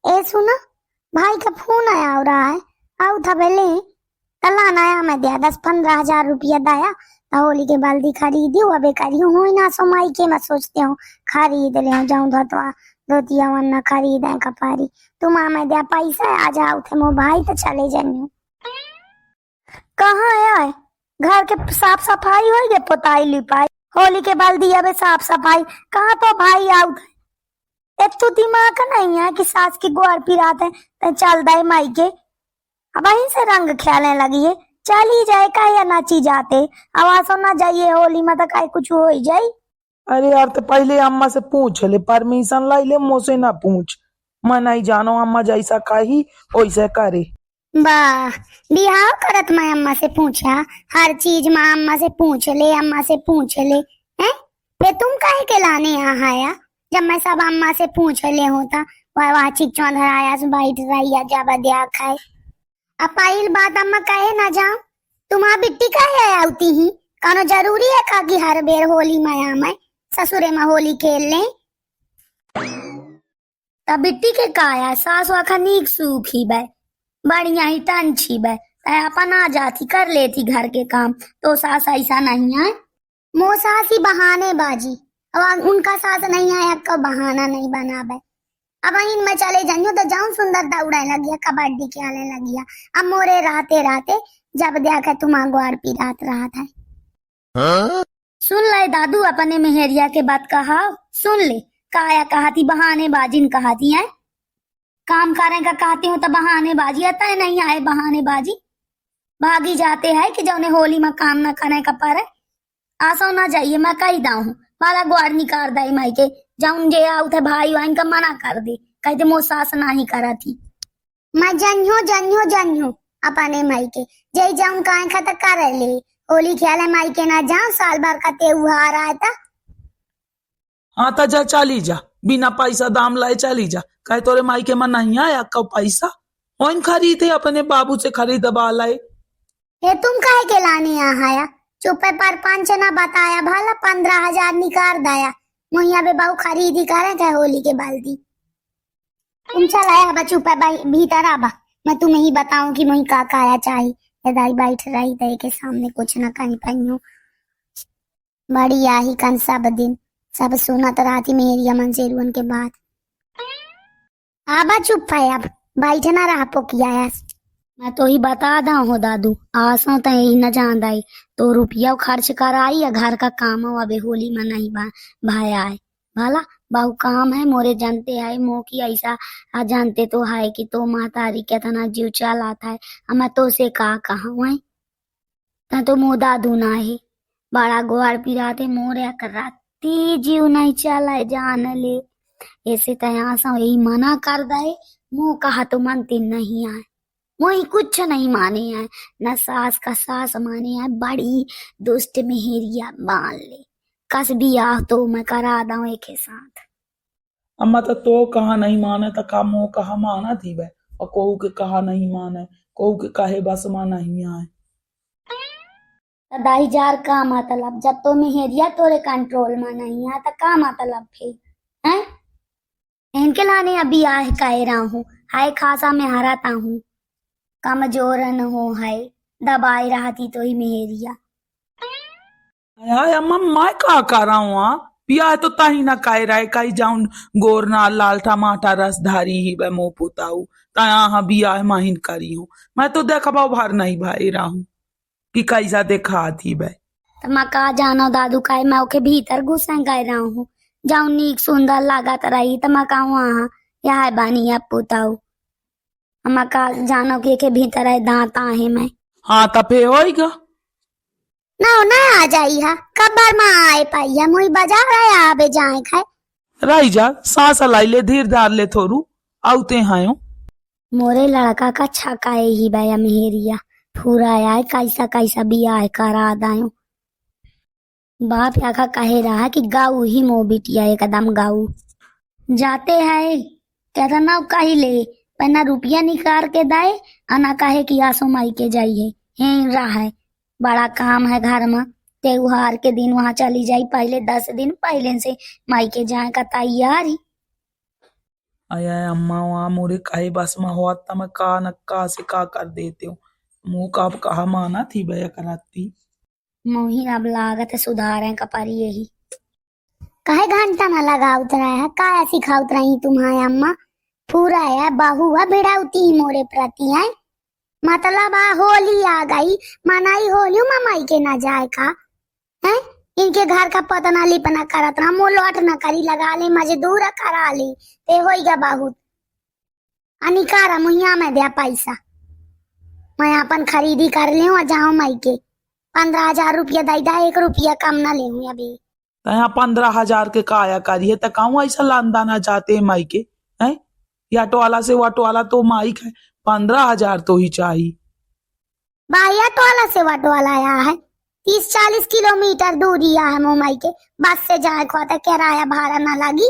ए सुनो, भाई का फोन आया हो रहा है। आओ था पहले तला नया मैं दिया 10-15 हजार रुपया दाया तो होली के बाल्टी खरीदी हुआ बेकारी हूँ ना सोमाई के मैं सोचते हूँ खरीद ले जाऊं धोतवा धोतिया वरना खरीद है कपारी तुम मैं दिया पैसा आ जाओ थे मो भाई तो चले जानी कहाँ है घर के साफ सफाई हो गए पोताई लिपाई होली के बाल्टी अब साफ सफाई कहाँ तो भाई आउ एक तो दिमाग नहीं है कि सास की ग्वार पिरात है तो चल दे माई के अब वहीं से रंग खेलने लगी है चल ही जाए का या नाची जाते आवाज ना जाइए होली में तो का कुछ हो ही जाए। अरे यार तो पहले अम्मा से पूछ ले परमिशन लाई ले मुझसे ना पूछ मैं नहीं जानो अम्मा जैसा कही वैसे करे। वाह बिहाव करत मैं अम्मा से पूछा हर चीज माँ अम्मा से पूछ ले अम्मा से पूछ ले हैं वे तुम काहे के लाने यहाँ आया जब मैं सब अम्मा से पूछ ले होता वह चिक चौधर आया बैठ रही जब दिया खाए अब पाइल बात अम्मा कहे ना जाओ तुम्हारा बिट्टी काहे आती ही कानो जरूरी है का कि हर बेर होली माया में ससुरे में होली खेल ले तब बिट्टी के काया सास वाखा नीक सूखी बै बढ़िया ही टन छी बै अपन आ जाती कर लेती घर के काम तो सास ऐसा नहीं है मो सास ही बहाने बाजी अब उनका सास नहीं आया कब बहाना नहीं बना बै अब इन में चले जाइयो तो जाऊं सुंदरता उड़ाने लगी कबड्डी खेलने लगी अब मोरे रहते रहते जब देखा तुम्हारा ग्वार पी रात रहा था। सुन ले दादू अपने मेहरिया के बात कहा सुन ले काया कहाती बहाने बाजी कहाती है काम करें का कहती हूँ तो बहाने बाजी आता है नहीं आए बहाने बाजी भागी जाते हैं कि जौने होली में काम न करने का पर आसो ना जाइए मैं कही दाऊ हूँ वाला ग्वार निकाल दे माई के जाऊं जे आउ थे भाई वाइन का मना कर दे कहते मो सास नहीं करा थी मैं जन्यो अपने माई के जय जाऊं काहे खत कर ले होली खेले माई के ना जाऊं साल भर का त्योहार आया था। हाँ तो जा चली जा बिना पैसा दाम लाए चली जा कहे तोरे माई के मन नहीं आया कब पैसा ओइन खरीदे अपने बाबू से खरीदवा लाए ये तुम काहे के लाने यहाँ आया चुपे पर पंच ना बताया भला 15 हजार निकाल दाया मुहिया बे बाऊ खरीदी करे थे होली के बाल्टी तुम चल आया बा चुपे भीतर आबा मैं तुम्हें ही बताऊं कि मुही का काया चाहिए दाई बैठ रही दे के सामने कुछ न कहीं पहनू बड़ी आही कन सब दिन सब सुनत रहती मेरी अमन सेरुअन के बाद आबा चुप है अब बैठना रहा पोकिया मैं तो ही बता दा हो दादू आसो तो यही न जान दाई तो रुपया खर्च कर आई या घर का काम हो अबे होली में नहीं भाई आए भला बहु काम है मोरे जानते है मो की ऐसा जानते तो है कि तो महतारी के तना जीव चल आता है मैं तो से का कहा है तो मो दादू ना है बड़ा गोहार पिराते मोरे कराती जीव नहीं चला जान ले ऐसे तया सा यही मना कर दे मो कहा तो मनती नहीं आए वही कुछ नहीं माने है न सास का सास माने है बड़ी दुष्ट मेहरिया मान ले कस भी आ तो मैं करा दूं एक साथ। अम्मा तो कहा नहीं माने तो का मो कहा माना थी वे और कोहू के कहा नहीं माने कोहू के कहे बस माना नहीं आए दाई जार का मतलब जब तो मेहरिया तोरे कंट्रोल में नहीं है तो का मतलब फिर हैं इनके लाने अभी आए कह रहा हूँ हाय खासा में हराता हूँ कमजोर न हो है दबाई रहती तो ही मेहरिया यार अम्मा मैं का कर रहा हूँ पिया तो ताही ना कह रहा है कहीं जाऊं गोरना लाल टमाटर रसधारी ही वे मो पुताऊ तया बिया माहिन करी हूँ मैं तो देखा भर नहीं भाई रहा हूँ कि कैसा देखा थी वे तो मैं कहा जानो दादू का मैं ओके भीतर घुसे गए रहा हूँ जाऊं नीक सुंदर लागत रही तो मैं कहूँ हाँ यह बानी अब पुताऊ मैं कहा जानो के भीतर है दांत आहे मैं हाँ तफे होएगा ना आ जाई हा कब बार में आए पाई है मुई बाजार रहे आबे जाए खाए रही जा सांस लाई ले धीर धार ले थोरू आउते हैं मोरे लड़का का छका ही बया मेहरिया पूरा आए कैसा कैसा बिया है करा दायो बाप याका कहे रहा कि गाऊ ही मो बिटिया एकदम गाऊ जाते हैं कहता ना कही ले पहना रुपया निकाल के दाए अना कहे कि आसो माई के जाइए हैं रहा है बड़ा काम है घर में त्योहार के दिन वहां चली जाई पहले 10 दिन पहले से माई के जाए का तैयारी आया अम्मा वहाँ मोरे काहे बस में हुआ था मैं का नक्का से का कर देते हो मुँह का अब कहा माना थी भैया कराती मोही अब लागत सुधारे कपारी यही काहे घंटा ना लगाउत रहा है काहे सिखाउत रही तुम्हारे अम्मा पूरा है बहू है भिड़ाउती मोरे प्रति है मतलब होली आ गई मनाई होली ममाई के ना जाए का है इनके घर का पतना लिपना करत रहा मुँह लौट न करी लगा ले मजदूर करा ले ते होइगा बहुत अनिकारा मुहिया में दिया पैसा मैं अपन खरीदी कर ले जाऊं मई के 15,000 रुपया दई दा 1 रुपया कम ना ले अभी तो यहाँ 15,000 के काया करिए तो कहूँ ऐसा लानदाना चाहते हैं माई के है या ऑटो वाला से ऑटो वाला तो माइक है 15,000 तो ही चाहिए भाई ऑटो वाला से ऑटो वाला आया है 30-40 किलोमीटर दूरी है मुंबई के बस से जाए को तो किराया भाड़ा ना लगी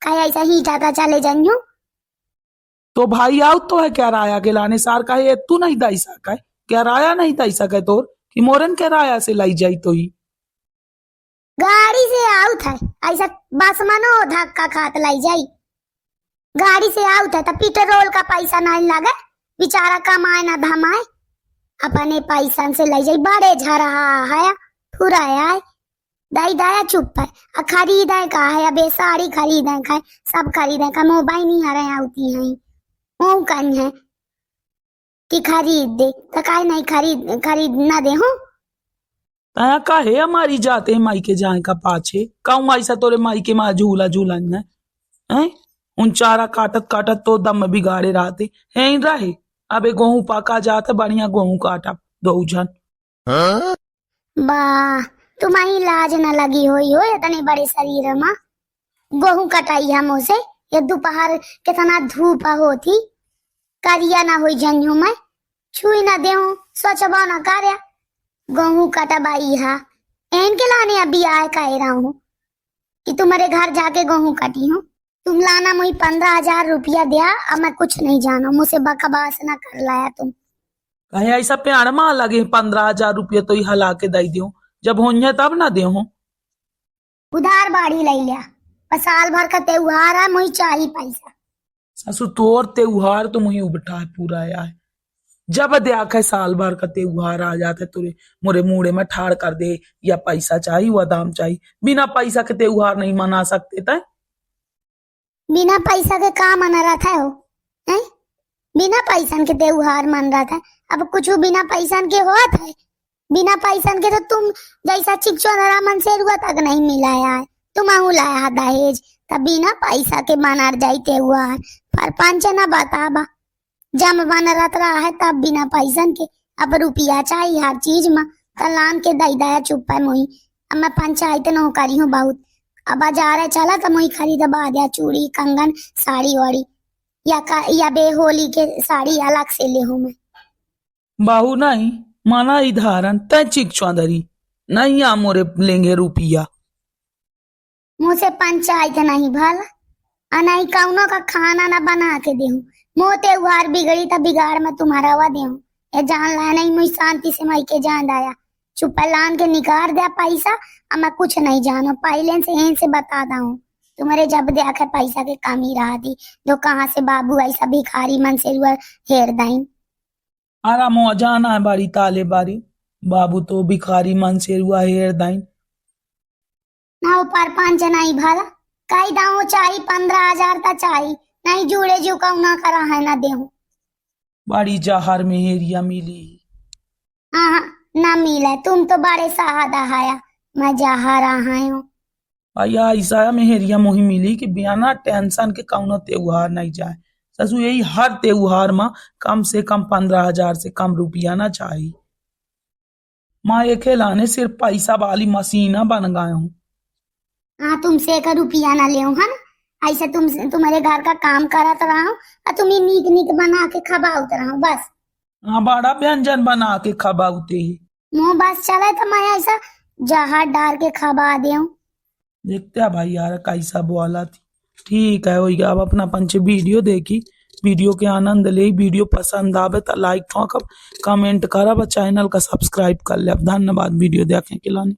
कहीं ऐसा ही जाता चले जाइयो तो भाई आओ तो है किराया के लाने सार का है तू नहीं दई सका है किराया नहीं दई सके तोर कि मोरन किराया से लाई जाई तो ही गाड़ी से आउट है ऐसा बस मनो धक्का खात लाई जाई गाड़ी से आउट है तो पेट्रोल का पैसा नहीं लगे बेचारा कमाए ना धमाए अपने पैसा से ले जाई बड़े झरा है पूरा है दाई दाया चुप है खरीदे का है अबे साड़ी खरीदे का सब खरीदे का मोबाइल नहीं आ रहे आती है वो कहीं है कि खरीद दे तो काहे नहीं खरीद ना दे हो तया का है हमारी जाते हैं माई के जाए का पाछे कहूँ ऐसा तोरे माई के माँ झूला झूला है उन चारा काटत काटत तो दम बिगाड़े रहते हैं ही रहे अबे गेहूं पका जाता बढ़िया गेहूं काटा दो जन वाह तुम्हारी लाज न लगी हुई हो इतने बड़े शरीर में गेहूं कटाई हम उसे ये दोपहर कितना धूप होती करिया ना हुई जंजू में छुई ना दे स्वच्छबा ना कार्या गेहूं कटबाई हा इनके लाने अभी आए कह रहा हूँ कि तुम्हारे घर जाके गेहूं कटी हूँ तुम लाना मुझे 15,000 रुपया दिया अब मैं कुछ नहीं जाना मुझसे बकवास ना कर लाया तुम कहे ऐसा प्यार मां लगे 15,000 रुपये तो ही हला के दई दो जब होंगे तब ना दे उधार बाड़ी ले लिया पर साल भर का त्योहार है मुझे चाहिए पैसा ससु तोर त्योहार तो मुही उबटा है पूरा यार जब देख है साल भर का त्योहार आ जाता है तुरे मोरे मुड़े में ठाड़ कर दे या पैसा चाहिए वह दाम चाहिए बिना पैसा के त्योहार नहीं मना सकते थे बिना पैसा के काम मना रहा था हो है? बिना पैसा के त्योहार मन रहा था अब कुछ बिना पैसा के हुआ था बिना पैसा के तो तुम जैसा चिकचोरा मन से रुआ तक नहीं मिलाया है तुम लाया दहेज तब बिना पैसा के मना जाई त्योहार पर पंच ना बताबा जब बन रहा है तब बिना पैसा के अब रुपया चाहिए हर चीज में कलान के दई दया चुप है मोही अब मैं पंचायत नौकरी हूँ बहुत अब बाजार चला तो मुझे खरीदबा दिया चूड़ी कंगन साड़ी वाड़ी या बे होली के साड़ी अलग से ले हूँ मैं बाहू नहीं माना इधारन तय चिक चौधरी नहीं आ मोरे लेंगे रुपया मुझसे पंचायत नहीं भला नहीं कौनो का खाना ना बना के दे मोह त्योहार बिगड़ी तो बिगाड़ में तुम्हारा हुआ दे ये जान ला नहीं मुझे शांति से मई के जान आया चुप लान के निकाल दिया पैसा अब मैं कुछ नहीं जानो पहले से यहीं से बताता हूँ तुम्हारे जब देखा पैसा के कमी रहा थी जो कहाँ से बाबू ऐसा भिखारी मन से हेर दाइन आरा मुआ जाना है बारी ताले बारी बाबू तो भिखारी मन से रुआ हेर दाइन ना ऊपर पांच नहीं भला कई दाऊ चाहिए 15,000 तक चाहिए नहीं जुड़े जो कहूँ ना करा है ना दे बारी जहर में हेरिया मिली हाँ ना मिला तुम तो बड़े सहादा हाया मैं जहा रहा हूँ भैया ऐसा मेहरिया मोही मिली कि बिना टेंशन के कौनो त्योहार नहीं जाए ससु यही हर त्योहार में कम से कम 15,000 से कम रुपया ना चाहिए माँ ये खिलाने सिर्फ पैसा वाली मशीन बन गए हूँ हाँ तुमसे एक रुपया ना ले है ना ऐसे तुम्हारे घर का काम करत रहा हूँ और तुम्हें नीक नीक बना के खबाउत रहा हूँ बस हाँ बड़ा व्यंजन बना के खबाउते ही मुँह बस चले तो मैं ऐसा जहाज डाल के खबा दे देखते हैं भाई यार कैसा बोला थी ठीक है वही अब अपना पंच वीडियो देखी वीडियो के आनंद ले वीडियो पसंद आवे तो लाइक ठोकब कमेंट करब चैनल का सब्सक्राइब कर ले धन्यवाद वीडियो देखने के लिए।